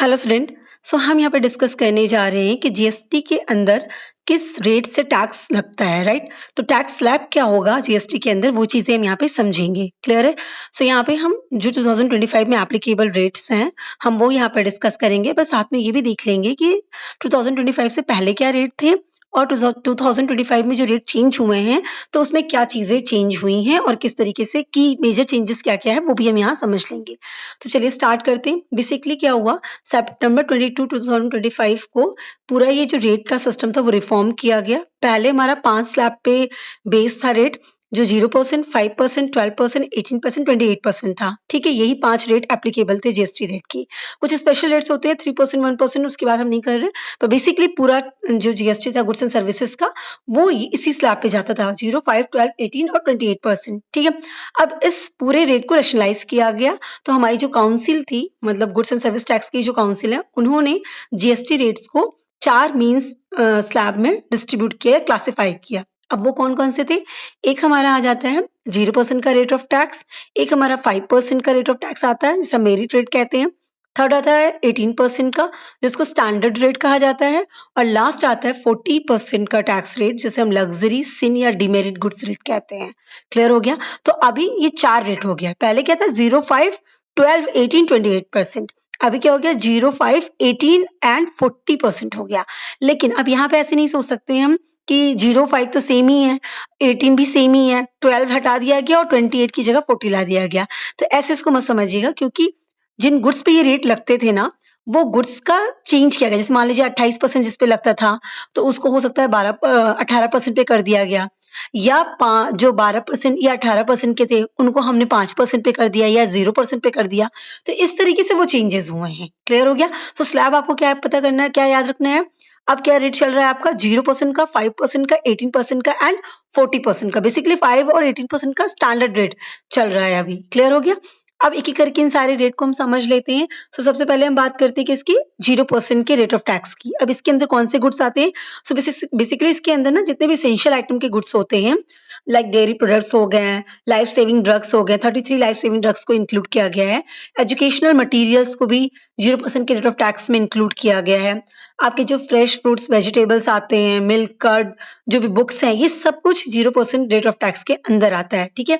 Hello student. हम यहाँ पे डिस्कस करने जा रहे हैं कि जीएसटी के अंदर किस रेट से टैक्स लगता है, राइट। तो टैक्स स्लैब क्या होगा जीएसटी के अंदर, वो चीजें हम यहाँ पे समझेंगे। क्लियर है। यहाँ पे हम जो 2025 में एप्लीकेबल रेट्स हैं हम वो यहाँ पे डिस्कस करेंगे, पर साथ में ये भी देख लेंगे कि 2025 से पहले क्या रेट थे और 2025 में जो रेट चेंज हुए हैं तो उसमें क्या चीजें चेंज हुई हैं और किस तरीके से की मेजर चेंजेस क्या क्या है वो भी हम यहाँ समझ लेंगे। तो चलिए स्टार्ट करते हैं। बेसिकली क्या हुआ, सितंबर 22 2025 को पूरा ये जो रेट का सिस्टम था वो रिफॉर्म किया गया। पहले हमारा 5 स्लैब पे बेस था रेट, जो 0%, 5%, 12%, 18%, 28% था। ठीक है, यही 5 रेट एप्लीकेबल थे जीएसटी रेट की। कुछ स्पेशल रेट्स होते हैं 3%, 1%, उसके बाद हम नहीं कर रहे, पर बेसिकली पूरा जो जीएसटी था गुड्स एंड सर्विसेज का वो इसी स्लैब पे जाता था, 0, 5, 12, 18 और 28%। ठीक है, अब इस पूरे रेट को रैशनलाइज किया गया। तो हमारी जो काउंसिल थी, मतलब गुड्स एंड सर्विस टैक्स की जो काउंसिल है, उन्होंने जीएसटी रेट्स को 4 मेन स्लैब में डिस्ट्रीब्यूट किया, क्लासिफाई किया। अब वो कौन कौन से थे? एक हमारा आ जाता है 0% का रेट ऑफ टैक्स, एक हमारा 5% का रेट ऑफ टैक्स आता है जिसे मेरिट रेट कहते हैं, थर्ड आता है 18% का जिसको स्टैंडर्ड रेट कहा जाता है, और लास्ट आता है 40% का टैक्स रेट जिसे हम लग्जरी, सिन या डिमेरिट गुड्स रेट कहते हैं। क्लियर हो गया। तो अभी ये 4 रेट हो गया। पहले क्या था? 0, 5, 12, 18, 28%। अभी क्या हो गया? 0, 5, 18 एंड 40% हो गया। लेकिन अब यहाँ पे ऐसे नहीं सोच सकते हम कि 0, 5 तो सेम ही है, 18 भी सेम ही है, 12 हटा दिया गया और 28 की जगह 40 ला दिया गया। तो ऐसे इसको मत समझिएगा, क्योंकि जिन गुड्स पे ये रेट लगते थे ना, वो गुड्स का चेंज किया गया। जैसे मान लीजिए 28% जिस पे लगता था तो उसको हो सकता है 18% पे कर दिया गया, या जो 12% या 18% के थे उनको हमने 5% पे कर दिया या 0% पे कर दिया। तो इस तरीके से वो चेंजेस हुए हैं। क्लियर हो गया। तो स्लैब आपको क्या पता करना है, क्या याद रखना है? अब क्या रेट चल रहा है आपका? 0% का, 5% का, 18% का एंड 40% का। बेसिकली 5 और 18% का स्टैंडर्ड रेट चल रहा है अभी। क्लियर हो गया। अब एक एक करके इन सारे रेट को हम समझ लेते हैं। सबसे पहले हम बात करते हैं कि इसकी 0% के रेट ऑफ टैक्स की। अब इसके अंदर कौन से गुड्स आते हैं? बेसिकली इसके अंदर ना जितने भी एसेंशियल आइटम के गुड्स होते हैं, लाइक डेयरी प्रोडक्ट्स हो गए, लाइफ सेविंग ड्रग्स हो गए, 33 लाइफ सेविंग ड्रग्स को इंक्लूड किया गया है। एजुकेशनल मटेरियल्स को भी 0% के रेट ऑफ टैक्स में इंक्लूड किया गया है। आपके जो फ्रेश फ्रूट्स, वेजिटेबल्स आते हैं, मिल्क, कर्ड, जो भी बुक्स हैं, ये सब कुछ 0% रेट ऑफ टैक्स के अंदर आता है। ठीक है।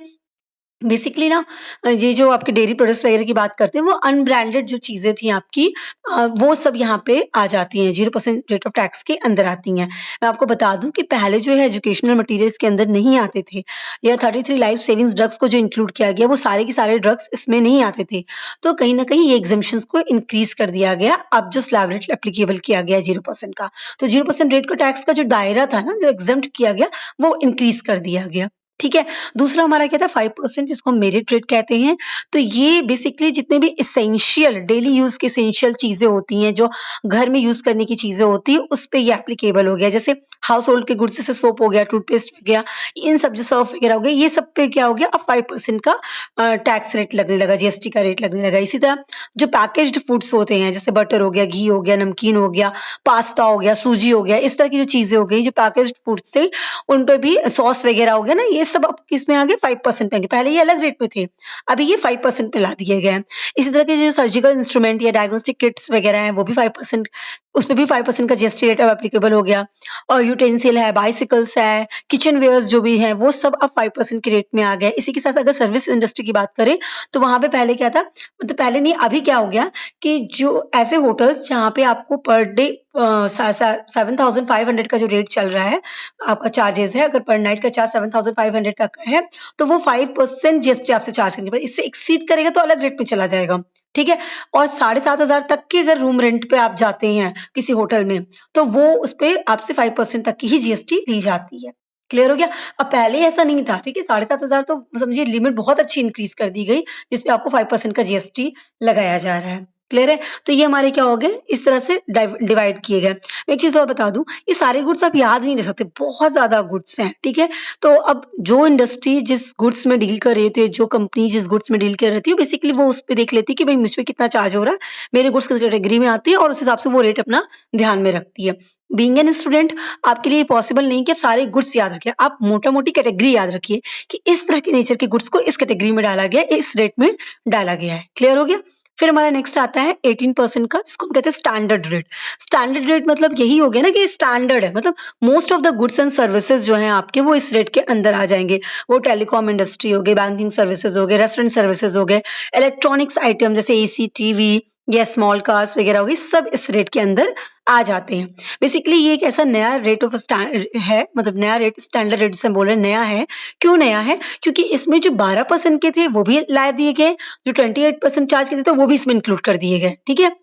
बेसिकली ना ये जो आपके डेयरी प्रोडक्ट्स वगैरह की बात करते हैं, वो अनब्रांडेड जो चीजें थी आपकी, वो सब यहाँ पे आ जाती हैं, 0% रेट ऑफ टैक्स के अंदर आती हैं। मैं आपको बता दूं कि पहले जो है एजुकेशनल मटेरियल्स के अंदर नहीं आते थे, या 33 लाइफ सेविंग्स ड्रग्स को जो इंक्लूड किया गया वो सारे के सारे ड्रग्स इसमें नहीं आते थे। तो कहीं ना कहीं ये एग्जामिशंस को इंक्रीज कर दिया गया। अब जो स्लैब रेट एप्लीकेबल किया गया 0% का, तो 0% रेट का टैक्स का जो दायरा था ना, जो एग्जम्प्ट किया गया, वो इंक्रीज कर दिया गया। ठीक है। दूसरा हमारा क्या था? 5%, जिसको हम मेरिट रेट कहते हैं। तो ये बेसिकली जितने भी इसेंशियल, डेली यूज के इसेंशियल चीजें होती हैं, जो घर में यूज करने की चीजें होती है, उस पे ये एप्लीकेबल हो गया। जैसे हाउस होल्ड के गुड्स, जैसे सोप हो गया, टूथपेस्ट हो गया, इन सब जो सर्फ वगैरह हो गया, ये सब पे क्या हो गया? अब 5% का टैक्स रेट लगने लगा, जीएसटी का रेट लगने लगा। इसी तरह जो पैकेज्ड फूड्स होते हैं, जैसे बटर हो गया, घी हो गया, नमकीन हो गया, पास्ता हो गया, सूजी हो गया, इस तरह की जो चीजें हो गई, जो पैकेज्ड फूड्स थे, उन पे भी सॉस वगैरह हो गया ना, ये सब अब किसमें आ गए? 5% पे आ गए। पहले ये अलग रेट पे थे, अभी ये 5% पे ला दिए गए हैं। इसी तरह के जो सर्जिकल इंस्ट्रूमेंट या डायग्नोस्टिक किट्स वगैरह हैं, वो भी 5%, उसमें भी 5% का जीएसटी रेट अब एप्लीकेबल हो गया। और यूटेंसिल है, बाइसिकल्स है, किचन वेयर्स जो भी हैं, वो सब अब 5% के रेट में आ गए। इसी के साथ अगर सर्विस इंडस्ट्री की बात करें तो वहां पे पहले क्या था, मतलब पहले नहीं, अभी क्या हो गया कि जो ऐसे होटल्स जहाँ पे आपको पर डे 7,500 का जो रेट चल रहा है, आपका चार्जेस है, अगर पर नाइट का चार्ज 7,500 तक का है, तो वो 5% जीएसटी आपसे चार्ज करेंगे। इससे एक्सीड करेगा तो अलग रेट में चला जाएगा। ठीक है। और 7,500 तक के अगर रूम रेंट पे आप जाते हैं किसी होटल में, तो वो उस पे आपसे 5% तक की ही जीएसटी ली जाती है। क्लियर हो गया। अब पहले ऐसा नहीं था। ठीक है, 7,500 तो समझिए लिमिट बहुत अच्छी इंक्रीज कर दी गई, जिसपे आपको 5% का जीएसटी लगाया जा रहा है। क्लियर है। तो ये हमारे क्या हो गए? इस तरह से डिवाइड किए गए। मैं एक चीज और बता दूं, ये सारे गुड्स आप याद नहीं रख सकते, बहुत ज्यादा गुड्स हैं। ठीक है। तो अब जो इंडस्ट्री जिस गुड्स में डील कर रही थी, जो कंपनी जिस गुड्स में डील कर रही थी, बेसिकली वो उस पर देख लेती कि भाई मुझ पे कितना चार्ज हो रहा है, मेरे गुड्स किस कैटेगरी में आती है, और उस हिसाब से वो रेट अपना ध्यान में रखती है। बीइंग एन स्टूडेंट, आपके लिए पॉसिबल नहीं कि आप सारे गुड्स याद रखिए, आप मोटा मोटी कैटेगरी याद रखिए कि इस तरह के नेचर के गुड्स को इस कैटेगरी में डाला गया, इस रेट में डाला गया है। क्लियर हो गया। फिर हमारा नेक्स्ट आता है 18% का, जिसको हम कहते हैं स्टैंडर्ड रेट। स्टैंडर्ड रेट मतलब यही हो गया ना कि स्टैंडर्ड है, मतलब most of the goods and services जो हैं आपके वो इस रेट के अंदर आ जाएंगे। वो टेलीकॉम इंडस्ट्री हो गई, बैंकिंग सर्विसेज हो गए, रेस्टोरेंट सर्विसेज हो गए, इलेक्ट्रॉनिक्स आइटम जैसे एसी, टीवी या स्मॉल कार्स वगैरह हो गई, सब इस रेट के अंदर आ जाते हैं। बेसिकली ये एक ऐसा नया रेट ऑफ है, मतलब नया रेट, स्टैंडर्ड रेट से हम बोल रहे हैं नया है। क्यों नया है? क्योंकि इसमें जो 12% के थे वो भी ला दिए गए, जो 28% चार्ज के थे तो वो भी इसमें इंक्लूड कर दिए गए। ठीक है,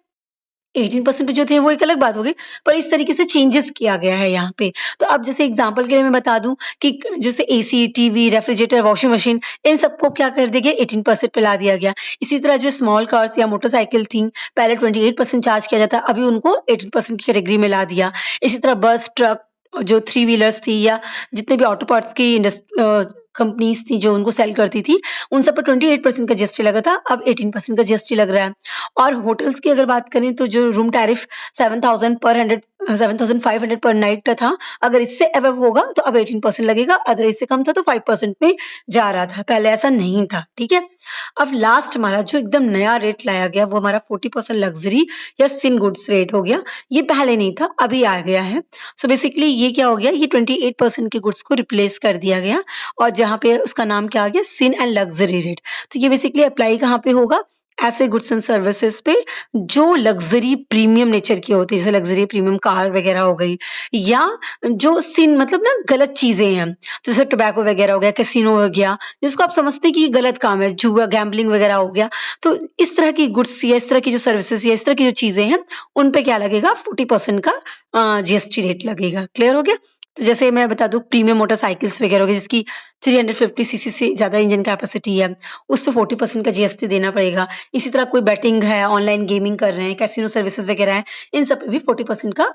18% पे जो थे वो एक अलग बात हो गई, पर इस तरीके से चेंजेस किया गया है यहाँ पे। तो अब जैसे एग्जांपल के लिए मैं बता दूं कि जैसे AC, TV, refrigerator, washing machine, इन सबको क्या कर दिया गया, 18% पे ला दिया गया। इसी तरह जो स्मॉल कार्स या मोटरसाइकिल थी, पहले 28% चार्ज किया जाता, अभी उनको 18% की कैटेगरी में ला दिया। इसी तरह बस, ट्रक, जो थ्री व्हीलर्स थी या जितने भी ऑटो पार्ट्स की कंपनीज थी जो उनको सेल करती थी, उन सब पर 28% का जीएसटी लगा था, अब 18% का जीएसटी लग रहा है। और होटल्स की अगर बात करें तो जो रूम टैरिफ 7,500 पर नाइट का था, अगर इससे अबव होगा तो अब 18% लगेगा, अदर इससे कम था तो 5% में जा रहा था, पहले ऐसा नहीं था। ठीक है, अब लास्ट हमारा जो एकदम नया रेट लाया गया वो हमारा 40% लग्जरी या सिन गुड्स रेट हो गया। ये पहले नहीं था, अभी आ गया है। सो बेसिकली ये क्या हो गया, ये 28% के गुड्स को रिप्लेस कर दिया गया, और जहाँ पे उसका नाम क्या आ गया, सिन एंड लग्जरी रेट। तो ये बेसिकली अप्लाई कहाँ पे होगा, ऐसे गुड्स एंड सर्विसेज पे जो लग्जरी प्रीमियम नेचर की होती है, जैसे लग्जरी प्रीमियम कार वगैरह हो गई, या जो सिन मतलब ना गलत चीजें हैं, जैसे टोबैको वगैरह हो गया, कैसीनो हो गया, जिसको आप समझते हैं कि ये गलत काम है, जुआ, गैम्बलिंग वगैरह हो गया। तो इस तरह की गुड्स या इस तरह की जो सर्विसेज या इस तरह की जो चीजें हैं, उन पे क्या लगेगा, 40% का जीएसटी रेट लगेगा। क्लियर हो गया? तो जैसे मैं बता दूं, प्रीमियम मोटरसाइकिल्स वगैरह हो गई जिसकी 350 सीसी से ज्यादा इंजन कैपेसिटी है, उस पे 40% का जीएसटी देना पड़ेगा। इसी तरह कोई बेटिंग है, ऑनलाइन गेमिंग कर रहे हैं, कैसीनो सर्विसेज वगैरह है, इन सब पे भी 40% का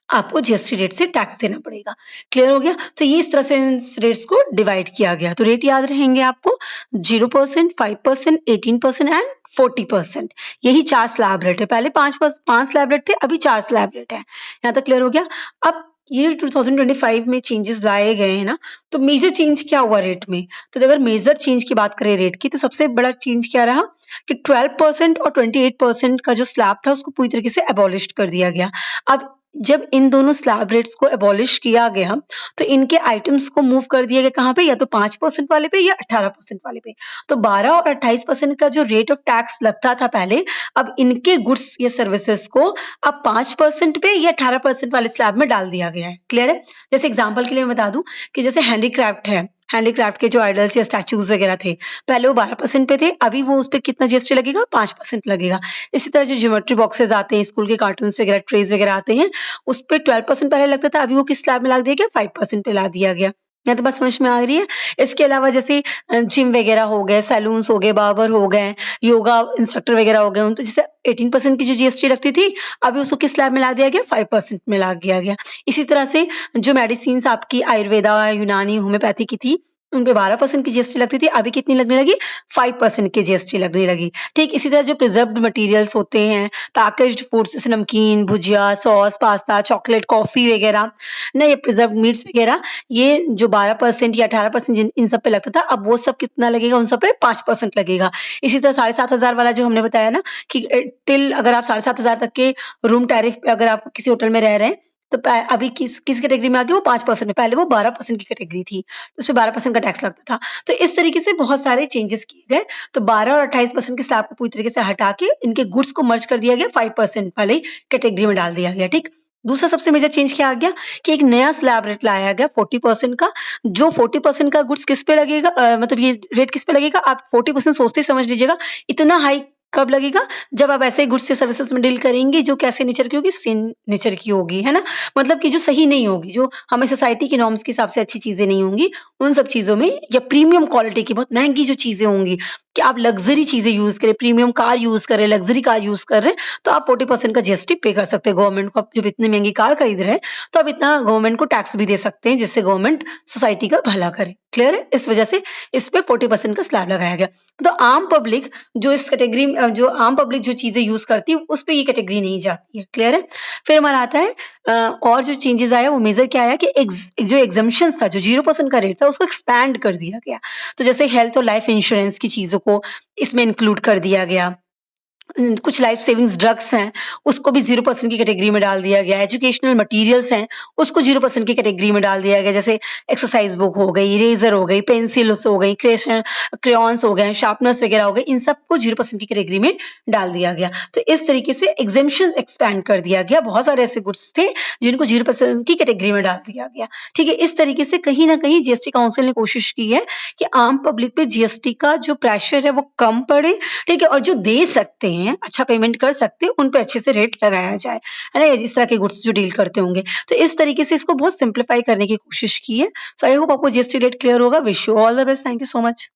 आपको जीएसटी रेट से टैक्स देना पड़ेगा। क्लियर हो गया? तो ये इस तरह से इन रेट्स को डिवाइड किया गया। तो रेट याद रहेंगे आपको, 0%, 5%, 18% एंड 40%। यही 4 स्लैब रेट है। पहले 5 स्लैब रेट थे, अभी 4 स्लैब रेट है। यहाँ तक क्लियर हो गया? अब ये 2025 में चेंजेस लाए गए हैं ना, तो मेजर चेंज क्या हुआ रेट में? तो अगर मेजर चेंज की बात करें रेट की, तो सबसे बड़ा चेंज क्या रहा कि 12% और 28% का जो स्लैब था उसको पूरी तरीके से अबॉलिश कर दिया गया। अब जब इन दोनों स्लैब रेट्स को अबॉलिश किया गया, तो इनके आइटम्स को मूव कर दिया गया कहाँ पे, या तो 5% वाले पे या 18% वाले पे। तो 12 और 28% का जो रेट ऑफ टैक्स लगता था पहले, अब इनके गुड्स या सर्विसेज को अब 5% पे या 18% वाले स्लैब में डाल दिया गया है। क्लियर है? जैसे एग्जांपल के लिए मैं बता दूं कि जैसे हैंडीक्राफ्ट है, हैंडीक्राफ्ट के जो आइडल्स या स्टैचूज वगैरह थे, पहले वो 12% पे थे, अभी वो उस पे कितना जीएसटी लगेगा, 5% लगेगा। इसी तरह जो ज्योमेट्री बॉक्सेस आते हैं, स्कूल के कार्टून्स वगैरह, ट्रेज वगैरह आते हैं, उस पे 12% पहले लगता था, अभी वो किस स्लैब में ला दिया गया, 5% पे ला दिया गया। यहाँ तो बस समझ में आ रही है? इसके अलावा जैसे जिम वगैरह हो गए, सैलून्स हो गए, बार्बर हो गए, योगा इंस्ट्रक्टर वगैरह हो गए, उन तो जैसे 18% की जो जीएसटी लगती थी, अभी उसको किस स्लैब में ला दिया गया, 5% में ला दिया गया। इसी तरह से जो मेडिसिन आपकी आयुर्वेदा, यूनानी, होम्योपैथी की थी, उन पे 12% की जीएसटी लगती थी, अभी कितनी लगने लगी, 5% की जीएसटी लगने लगी। ठीक इसी तरह जो प्रिजर्व्ड मटेरियल्स होते हैं, पैकेज्ड फूड्स जैसे नमकीन, भुजिया, सॉस, पास्ता, चॉकलेट, कॉफी वगैरह, ना ये प्रिजर्व्ड मीट्स वगैरह, ये जो 12% या 18% इन सब पे लगता था, अब वो सब कितना लगेगा, उन सब पे 5% लगेगा। इसी तरह 7,500 वाला जो हमने बताया ना कि टिल अगर आप 7,500 तक के रूम टैरिफ पे अगर आप किसी होटल में रह रहे हैं, तो अभी किस कैटेगरी में आ गया, वो 5% में, पहले वो 12% की कैटेगरी थी, उसपे 12% का टैक्स लगता था। तो इस तरीके से बहुत सारे चेंजेस किए गए। तो 12 और 28% के स्लैब को पूरी तरीके से हटा के इनके गुड्स को मर्ज कर दिया गया, 5% वाले कैटेगरी में डाल दिया गया। ठीक, दूसरा सबसे मेजर चेंज क्या आ गया कि एक नया स्लैब रेट लाया गया 40% का। जो 40% का गुड्स किस पे लगेगा, मतलब ये रेट किस पे लगेगा, आप 40% सोचते ही समझ लीजिएगा इतना हाई कब लगेगा, जब आप ऐसे गुड्स या सर्विसेज में डील करेंगे जो कैसे नेचर की होगी, सेम नेचर की होगी, है ना, मतलब कि जो सही नहीं होगी, जो हमें सोसाइटी के नॉर्म्स के हिसाब से अच्छी चीजें नहीं होंगी, उन सब चीजों में, या प्रीमियम क्वालिटी की बहुत महंगी जो चीजें होंगी, कि आप लग्जरी चीजें यूज करें, प्रीमियम कार यूज करें, लग्जरी कार यूज कर रहे हैं, तो आप 40% का जीएसटी पे कर सकते हैं गवर्नमेंट को। आप जब इतनी महंगी कार खरीद रहे हैं, तो आप इतना गवर्नमेंट को टैक्स भी दे सकते हैं, जिससे गवर्नमेंट सोसाइटी का भला करे। क्लियर है? इस वजह से इस पे 40% का स्लैब लगाया गया। तो आम पब्लिक जो इस कैटेगरी जो आम पब्लिक जो चीजें यूज करती है, उस पे ये कैटेगरी नहीं जाती है। क्लियर है? फिर हमारा आता है और जो चेंजेस आया वो मेजर क्या आया कि जो एग्जम्पशंस था, जो 0% का रेट था, उसको एक्सपैंड कर दिया गया। तो जैसे हेल्थ और लाइफ इंश्योरेंस की चीजों को इसमें इंक्लूड कर दिया गया, कुछ लाइफ सेविंग्स ड्रग्स हैं, उसको भी 0% की कैटेगरी में डाल दिया गया है। एजुकेशनल मटीरियल्स हैं, उसको 0% की कैटेगरी में डाल दिया गया। जैसे एक्सरसाइज बुक हो गई, इरेज़र हो गई, पेंसिल्स हो गई, क्रेयॉन्स हो गए, शार्पनर्स वगैरह हो गए, इन सबको 0% की कैटेगरी में डाल दिया गया। तो इस तरीके से एग्ज़ेम्पशन एक्सपैंड कर दिया गया। बहुत सारे ऐसे गुड्स थे जिनको 0% की कैटेगरी में डाल दिया गया। ठीक है? इस तरीके से कहीं न कहीं जीएसटी काउंसिल ने कोशिश की है कि आम पब्लिक पे जीएसटी का जो प्रेशर है वो कम पड़े, ठीक है? और जो दे सकते हैं, अच्छा पेमेंट कर सकते हैं, उन पे अच्छे से रेट लगाया जाए, है ना? इस तरह के गुड्स जो डील करते होंगे। तो इस तरीके से इसको बहुत सिम्प्लीफाई करने की कोशिश की है। सो आई होप आपको जीएसटी रेट क्लियर होगा। Wish you all the best. Thank you so much.